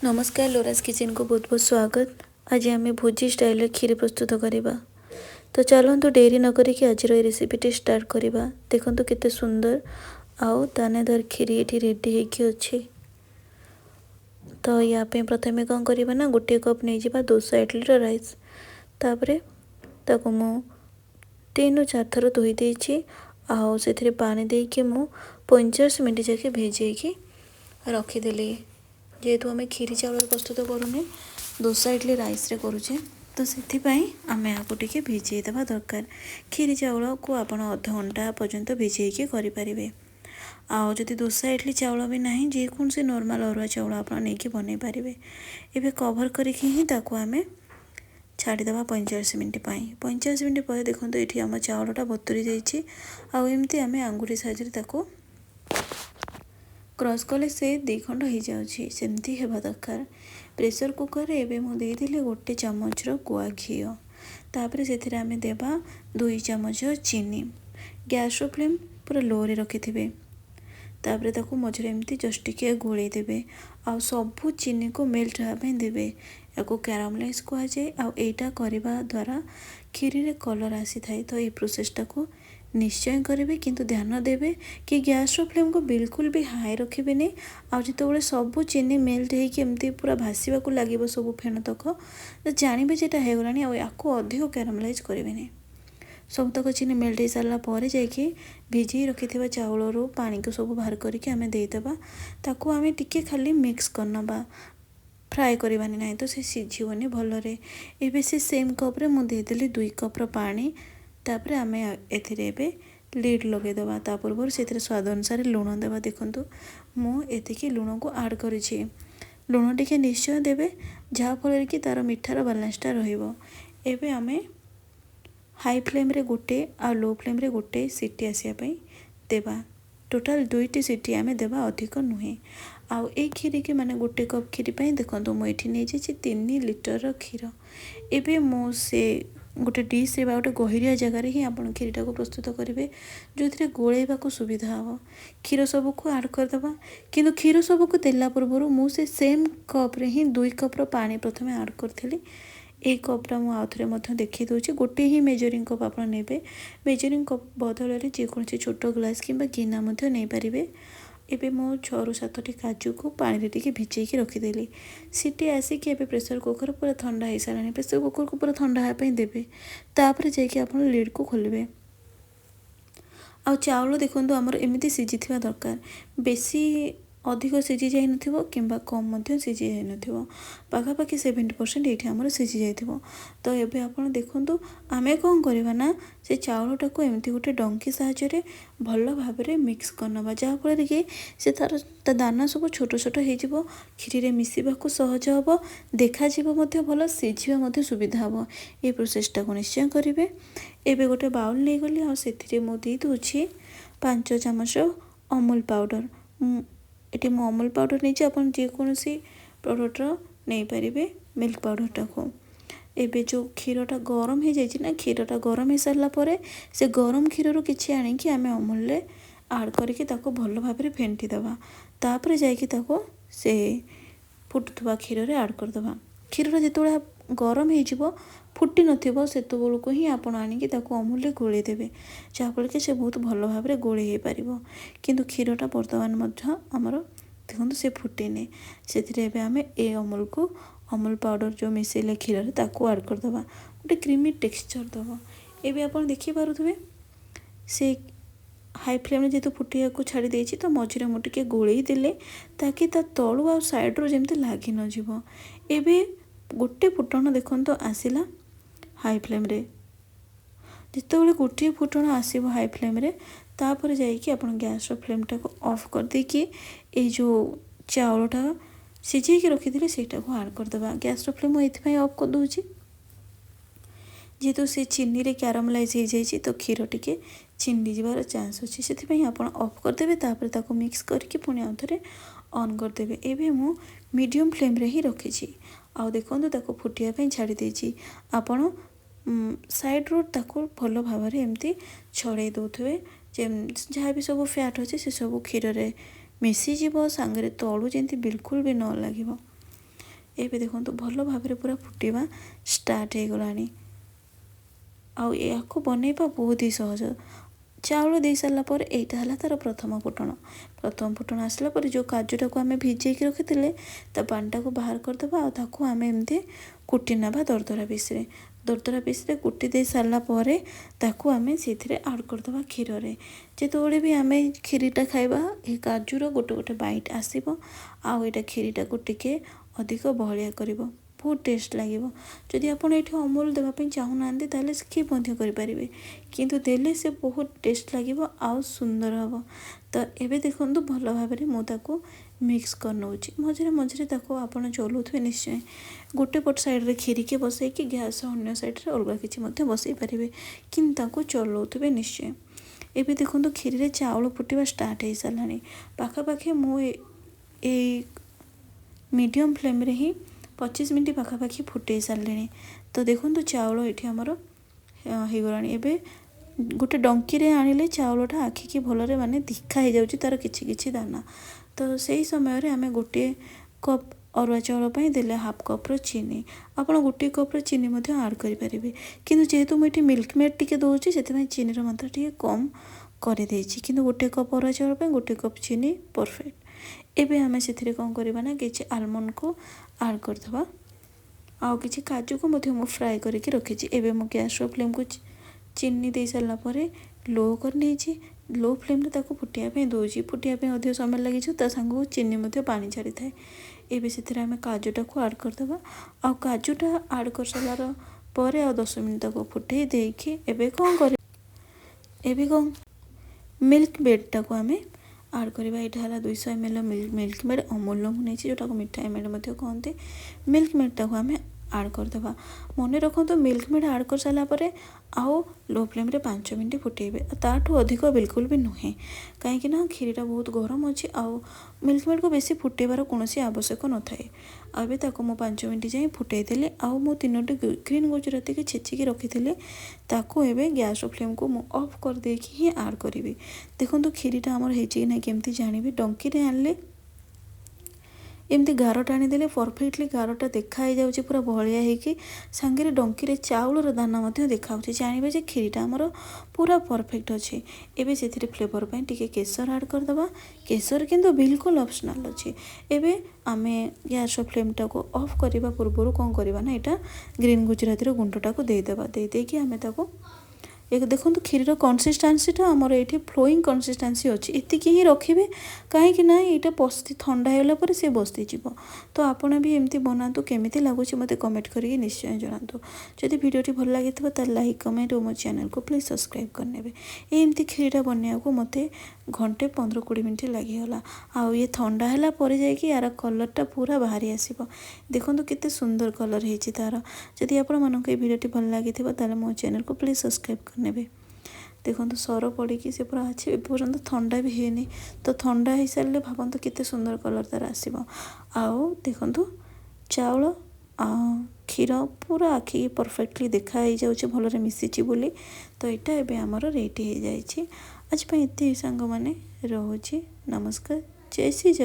नमस्कार लोरास किचन को बहुत बहुत स्वागत। आज आम भोजी स्टाइल खीर प्रस्तुत करवा। तो चलतु डेरी न करिकी आज रेसिपीटी स्टार्ट करवा। देखो केते सुंदर आउ दानेदार खीरी ये रेडी होगी अच्छे। तो या प्रथम कौन करवा ना गोटे कप नहीं जावा 200 इडली राइस। तापर ताको मु 3 ରୁ 4 थर धोई देछि आउ से पानी देके मु 45 मिनट जाके भेजेकी रखीदेली। जेहेतु आम खीरी चावल प्रस्तुत करूने 200 इडली राइस रे करूचे तो से आम आपको टे भिजेदेवा दरकार। खीरी चावल को आप अध घंटा पर्यंत भिजेकी करें। आउ जदि 200 इडली चावल भी ना जेकोसी नॉर्मल अरुआ चावल आप बनई पारे। एवं कवर करके ही आम छाड़ीदे 45 मिनट। 45 मिनट पर देखो ये आम चावलटा बतुरी जामती आम आंगुठी साइज क्रॉस कले से 2 खंड हो जाऊँगी सेमती हेबा दरकार। प्रेशर कुकर रे मुझे गोटे चामच गुआ घी तापर से देवा 2 चामच चीनी। गैस फ्लेम पूरा लो रे रखि थे। तापर ताकू मझे एमती जस्ट टिके गोले देवे आ सबू चीनी को मेल्ट हाँपाई देवे। या कैरामलाइज कहुए आईटा करने द्वारा खीरी रे कलर आसी थाए। तो ये प्रोसेसटा को निश्चय करेंगे किंतु ध्यान देवे कि गैस फ्लेम को बिल्कुल भी हाई रखिए। आते सबू चीनी मेल्ट होमती पूरा भाषा लगे सब फेण तक तो जानवे जेटा होगला आपको अधिक कैरामलाइज करेंगे। सबतक चीनी मेल्ट हो सारापर जाकि भिजई रखि चाउल पानी को सब बाहर करके आम देदेबा। ताकू आम टिके खाली मिक्स करनबा फ्राए करवानी ना तो सी सीझीबनी भलरे। एबे से सेम कप्रे मुझे 2 कप पानी। तापर आम ए लिड लगेदेवा। ता पूर्व से स्वाद अनुसार लुण देवा। देखूँ मुझे लुण को आड कर लुण टे निश्चय देवे जहाँफल कि तार मिठार बालांसटा रही। आम हाई फ्लेम रे गोटे आ लो फ्लेम रे गोटे सीटी आसापी देवा। टोटाल 2टी सीटी आम देवा अधिक नुहे। आउ ए खीरी की माने गोटे कप खीरी पाई देखो मुझे नहीं 3 लिटर क्षीर। एबे मो से गोटे डिश रे गोटे गहिरिया जगार ही आप खीरीटा को प्रस्तुत करेंगे जो थे गोलेबा को सुविधा हम। क्षीर सबको आड करदे कि क्षीर सबको देला पूर्व मुझे सेम कप्रे ही 2 कप पानी प्रथम आड करी। ए कपटा मुझे देखी दूसरी गोटे ही मेजरिंग कप आप ने। मेजरिंग कप बदल जेकोसी छोट ग्लास कि गिना नहीं पारे। एबे मो 6 ରୁ 7टी काजू को पानी टे भिजेकी रखीदेली। सीटी आसिक ए प्रेसर कुकर पूरा ठंडा हो सारा। प्रेसर कुकर को पूरा ठंडा हाँपाई देवे। तापर जाकि आप लिड को खोलेंगे। आ चाउल देखो आमर एमती सीझी दरकार। बेसी अधिक सीझी जाई नथिबो किंबा कम मध्य सीझी जाई नथिबो। पाखापाखि 70% ये आमर सीझी जाइथिबो। तो एबे आपण देखंतु आमे कौन करवा ना से चाउलटा को एमती गोटे डंकी साहाय्य भल भाव में मिक्स करनबा जहाँफल कि से तार दाना सब छोट छोट हो खीरी रे मिसवाक सहज हम देखा भल सीझा सुविधा हम। ये प्रोसेसटा को निश्चय करेंगे। एबे गोटे बाउल नहीं गली आ से मुझे दूसरी 5 चामच अमूल पाउडर। ये मु अमूल पाउडर नहीं आप जेकोसी प्रोडक्टर नहीं पारे मिल्क पाउडरटा को। एबे जो क्षीरटा गरम हो जाए ना क्षीरटा गरम हो सारापर से गरम क्षीर किसी आणिकी आम अमूल आड करके भल भाव में फेंटी देवा। तापर जाकि से फुटुवा क्षीर रे आड करदे। क्षीर जो गरम हो फुटी नथिबो सेतबेलको ही आपण आनिकी अमूल गोले देवे जहाँफल कि से बहुत भल भाव में गोले हो पार। किंतु क्षीरटा बर्तमान आमर देखो से फुटीने से आम ए अमूल को अमूल पाउडर जो मिसेले क्षीर ताकू आड करदे गोटे क्रीमी टेक्सचर दब। एबे आप देखिपे से हाई फ्लेम जेहेतु फुटिया को छाड़ी देछि तो मझे मुझे गोले देले ताकि तलू आ साइड्रु जमी लगी नजिव। एबे गोटे फुटण देखो आसला हाई फ्लेम रे। जितेबाला गोटे फुटण आसो हाई फ्लेम रे तापर जाकि आप गैस फ्लेमटा को ऑफ कर देकी ये जो चाउलटा सीझेकी रखी सेटा को आड करदे। गैस फ्लेम ये ऑफ कर दूची जेहेतु से चीनी रे कैरामलाइज हो जाए तो क्षीर टिके छिंडी जबार चांस अच्छे से आप ऑफ करदे। तापर ताको मिक्स करके पुणी आउ थे ऑन करदे। एबे मु मीडियम फ्लेम रे ही रखी आ देखो ताको फुटिया छाड़ी देछि। आपण साइड्रु ताको भल भाव में एमती छड़े दौथे जहाँ भी सब फैट अच्छे से सब क्षीर रे मिसीज सांगे तलू जमी बिल्कुल भी न लगे। ଏବେ ଦେଖନ୍ତୁ ଭଲ ଭାବରେ ପୁରା ଫୁଟିବା ଷ୍ଟାର୍ଟ ହେଇଗଲାଣି। ଆଉ ଏହାକୁ ବନେଇବା ବହୁତ ହି ସହଜ। ଚାଉଳ ଦେଇ ସାରିଲା ପରେ ଏଇଟା ହେଲା ତାର ପ୍ରଥମ ଫୁଟଣ। ପ୍ରଥମ ଫୁଟଣ ଆସିଲା ପରେ ଯେଉଁ କାଜୁଟାକୁ ଆମେ ଭିଜେଇକି ରଖିଥିଲେ ତା ପାଣିଟାକୁ ବାହାର କରିଦେବା। ଆଉ ତାକୁ ଆମେ ଏମିତି କୁଟି ନେବା ଦରଦରା ପିସ୍ରେ କୁଟି ଦେଇ ସାରିଲା ପରେ ତାକୁ ଆମେ ସେଥିରେ ଆଡ଼୍ କରିଦେବା କ୍ଷୀରରେ। ଯେତେବେଳେ ବି ଆମେ କ୍ଷୀରିଟା ଖାଇବା ଏ କାଜୁର ଗୋଟେ ଗୋଟେ ବାଇଟ୍ ଆସିବ ଆଉ ଏଇଟା କ୍ଷୀରିଟାକୁ ଟିକେ ଅଧିକ ବହଳିଆ କରିବ, ବହୁତ ଟେଷ୍ଟ ଲାଗିବ। ଯଦି ଆପଣ ଏଠି ଅମୁଲ ଦେବା ପାଇଁ ଚାହୁଁନାହାନ୍ତି ତାହେଲେ ସ୍କିପ୍ ମଧ୍ୟ କରିପାରିବେ, କିନ୍ତୁ ଦେଲେ ସେ ବହୁତ ଟେଷ୍ଟ ଲାଗିବ ଆଉ ସୁନ୍ଦର ହେବ। ତ ଏବେ ଦେଖନ୍ତୁ ଭଲ ଭାବରେ ମୁଁ ତାକୁ ମିକ୍ସ କରିନେଉଛି। ମଝିରେ ମଝିରେ ତାକୁ ଆପଣ ଚଲାଉଥିବେ ନିଶ୍ଚୟ। ଗୋଟେ ପଟ ସାଇଡ଼୍ରେ କ୍ଷୀରିକି ବସେଇକି ଗ୍ୟାସ୍ ଅନ୍ୟ ସାଇଡ଼୍ରେ ଅଲଗା କିଛି ମଧ୍ୟ ବସେଇ ପାରିବେ, କିନ୍ତୁ ତାକୁ ଚଲାଉଥିବେ ନିଶ୍ଚୟ। ଏବେ ଦେଖନ୍ତୁ କ୍ଷୀରିରେ ଚାଉଳ ଫୁଟିବା ଷ୍ଟାର୍ଟ ହେଇସାରିଲାଣି। ପାଖାପାଖି ମୁଁ ଏଇ ମିଡ଼ିୟମ୍ ଫ୍ଲେମ୍ରେ ହିଁ 25 ମିନିଟ୍ ପାଖାପାଖି ଫୁଟେଇ ସାରିଲିଣି। ତ ଦେଖନ୍ତୁ ଚାଉଳ ଏଠି ଆମର ହେଇଗଲାଣି। ଏବେ ଗୋଟେ ଡଙ୍କିରେ ଆଣିଲେ ଚାଉଳଟା ଆଖିକି ଭଲରେ ମାନେ ଦେଖା ହେଇଯାଉଛି ତାର କିଛି କିଛି ଦାନା। ତ ସେଇ ସମୟରେ ଆମେ ଗୋଟିଏ କପ୍ ଅରୁଆ ଚାଉଳ ପାଇଁ ଦେଲେ ହାଫ୍ କପ୍ର ଚିନି। ଆପଣ ଗୋଟିଏ କପ୍ର ଚିନି ମଧ୍ୟ ଆଡ଼୍ କରିପାରିବେ, କିନ୍ତୁ ଯେହେତୁ ମୁଁ ଏଠି ମିଲ୍କ ମେଡ଼୍ ଟିକେ ଦେଉଛି ସେଥିପାଇଁ ଚିନିର ମାତ୍ରା ଟିକେ କମ୍ କରିଦେଇଛି। କିନ୍ତୁ ଗୋଟିଏ କପ୍ ଅରୁଆ ଚାଉଳ ପାଇଁ ଗୋଟିଏ କପ୍ ଚିନି ପରଫେକ୍ଟ। ଏବେ ଆମେ ସେଥିରେ କ'ଣ କରିବା ନା କିଛି ଆଲମଣ୍ଡକୁ ଆଡ଼୍ କରିଦେବା। ଆଉ କିଛି କାଜୁକୁ ମଧ୍ୟ ମୁଁ ଫ୍ରାଏ କରିକି ରଖିଛି। ଏବେ ମୁଁ ଗ୍ୟାସ୍ର ଫ୍ଲେମ୍କୁ ଚିନି ଦେଇ ସାରିଲା ପରେ ଲୋ କରିନେଇଛି। ଲୋ ଫ୍ଲେମ୍ରେ ତାକୁ ଫୁଟିବା ପାଇଁ ଦେଉଛି। ଫୁଟିବା ପାଇଁ ଅଧିକ ସମୟ ଲାଗିଯିବ, ତା ସାଙ୍ଗକୁ ଚିନି ମଧ୍ୟ ପାଣି ଛାଡ଼ିଥାଏ। ଏବେ ସେଥିରେ ଆମେ କାଜୁଟାକୁ ଆଡ଼୍ କରିଦେବା। ଆଉ କାଜୁଟା ଆଡ଼୍ କରିସାରିଲାର ପରେ ଆଉ 10 ମିନିଟ୍ ତାକୁ ଫୁଟେଇ ଦେଇକି ଏବେ କ'ଣ ମିଲ୍କ ମେଡ଼୍ଟାକୁ ଆମେ ଆଡ଼୍ କରିବା। ଏଇଟା ହେଲା 200 ml ମିଲ୍କ ମେଡ଼୍ ଅମୁଲର ମୁଁ ନେଇଛି, ଯେଉଁଟାକୁ ମିଠା ମେଡ଼୍ ମଧ୍ୟ କହନ୍ତି। ମିଲ୍କ ମେଡ଼୍ଟାକୁ ଆମେ ଆଡ଼୍ କରିଦେବା। ମନେ ରଖନ୍ତୁ ମିଲ୍କ ମେଡ଼୍ ଆଡ଼୍ କରିସାରିଲା ପରେ ଆଉ ଲୋ ଫ୍ଲେମ୍ରେ 5 ମିନିଟ୍ ଫୁଟେଇବେ। ତାଠୁ ଅଧିକ ବିଲକୁଲ ବି ନୁହେଁ, କାହିଁକିନା କ୍ଷୀରିଟା ବହୁତ ଗରମ ଅଛି ଆଉ ମିଲ୍କ ମେଡ଼୍କୁ ବେଶୀ ଫୁଟେଇବାର କୌଣସି ଆବଶ୍ୟକ ନଥାଏ। ଆଉ ଏବେ ତାକୁ ମୁଁ 5 ମିନିଟ୍ ଯାଏଁ ଫୁଟେଇ ଦେଲି। ଆଉ ମୁଁ 3ଟି ଗ୍ରୀନ୍ ଗୁଜୁରାତିକି ଛେଚିକି ରଖିଥିଲି, ତାକୁ ଏବେ ଗ୍ୟାସ୍ର ଫ୍ଲେମ୍କୁ ମୁଁ ଅଫ୍ କରିଦେଇକି ହିଁ ଆଡ଼୍ କରିବି। ଦେଖନ୍ତୁ କ୍ଷୀରିଟା ଆମର ହେଇଛି କି ନାହିଁ କେମିତି ଜାଣିବି? ଡଙ୍କିରେ ଆଣିଲେ ଏମିତି ଗାରଟା ଆଣିଦେଲେ ପରଫେକ୍ଟଲି ଗାରଟା ଦେଖା ହେଇଯାଉଛି ପୁରା ବହଳିଆ ହେଇକି, ସାଙ୍ଗରେ ଡଙ୍କିରେ ଚାଉଳର ଦାନା ମଧ୍ୟ ଦେଖାହେଉଛି। ଜାଣିବେ ଯେ କ୍ଷୀରିଟା ଆମର ପୁରା ପରଫେକ୍ଟ ଅଛି। ଏବେ ସେଥିରେ ଫ୍ଲେଭର୍ ପାଇଁ ଟିକେ କେଶର ଆଡ଼୍ କରିଦେବା। କେଶର କିନ୍ତୁ ବିଲକୁଲ ଅପସନାଲ୍ ଅଛି। ଏବେ ଆମେ ଗ୍ୟାସ୍ର ଫ୍ଲେମ୍ଟାକୁ ଅଫ୍ କରିବା ପୂର୍ବରୁ କ'ଣ କରିବା ନା ଏଇଟା ଗ୍ରୀନ୍ ଗୁଜୁରାତିର ଗୁଣ୍ଡଟାକୁ ଦେଇଦେବା। ଦେଇକି ଆମେ ତାକୁ ଦେଖନ୍ତୁ କ୍ଷୀରିର କନସିଷ୍ଟାନ୍ସିଟା ଆମର ଏଇଠି ଫ୍ଲୋଇଂ କନସିଷ୍ଟାନ୍ସି ଅଛି। ଏତିକି ହିଁ ରଖିବେ, କାହିଁକି ନା ଏଇଟା ଥଣ୍ଡା ହେଇଗଲା ପରେ ସେ ବସିଯିବ। ତ ଆପଣ ବି ଏମିତି ବନାନ୍ତୁ। କେମିତି ଲାଗୁଛି ମୋତେ କମେଣ୍ଟ କରିକି ନିଶ୍ଚୟ ଜଣାନ୍ତୁ। ଯଦି ଭିଡ଼ିଓଟି ଭଲ ଲାଗିଥିବ ତାହେଲେ ଲାଇକ୍ କମେଣ୍ଟ ଓ ମୋ ଚ୍ୟାନେଲକୁ ପ୍ଲିଜ୍ ସବସ୍କ୍ରାଇବ୍ କରିନେବେ। ଏମିତି କ୍ଷୀରିଟା ବନେଇବାକୁ ମୋତେ ଘଣ୍ଟେ 15-20 ମିନିଟ୍ ଲାଗିଗଲା। ଆଉ ଇଏ ଥଣ୍ଡା ହେଲା ପରେ ଯାଇକି ୟାର କଲର୍ଟା ପୁରା ବାହାରି ଆସିବ। ଦେଖନ୍ତୁ କେତେ ସୁନ୍ଦର କଲର୍ ହେଇଛି ତାର। ଯଦି ଆପଣମାନଙ୍କୁ এই ଭିଡ଼ିଓଟି ଭଲ ଲାଗିଥିବ ତାହେଲେ ମୋ ଚ୍ୟାନେଲକୁ ପ୍ଲିଜ୍ ସବସ୍କ୍ରାଇବ୍ କରିନେବେ। ଦେଖନ୍ତୁ ସର ପଡ଼ିକି ସେ ପୁରା ଅଛି, ଏପର୍ଯ୍ୟନ୍ତ ଥଣ୍ଡା ବି ହେଇନି। ତ ଥଣ୍ଡା ହେଇସାରିଲେ ଭାବନ୍ତୁ କେତେ ସୁନ୍ଦର କଲର୍ ତାର ଆସିବ। ଆଉ ଦେଖନ୍ତୁ ଚାଉଳ କ୍ଷୀର ପୁରା ଆଖିକି ପରଫେକ୍ଟଲି ଦେଖା ହେଇଯାଉଛି ଭଲରେ ମିଶିଛି ବୋଲି। ତ ଏଇଟା ଏବେ ଆମର ରେଡ଼ି ହେଇଯାଇଛି। ଆଜି ପାଇଁ ଏତିକି ସାଙ୍ଗମାନେ, ରହୁଛି। ନମସ୍କାର, ଜୟ ଶ୍ରୀ ଜଗନ୍ନାଥ।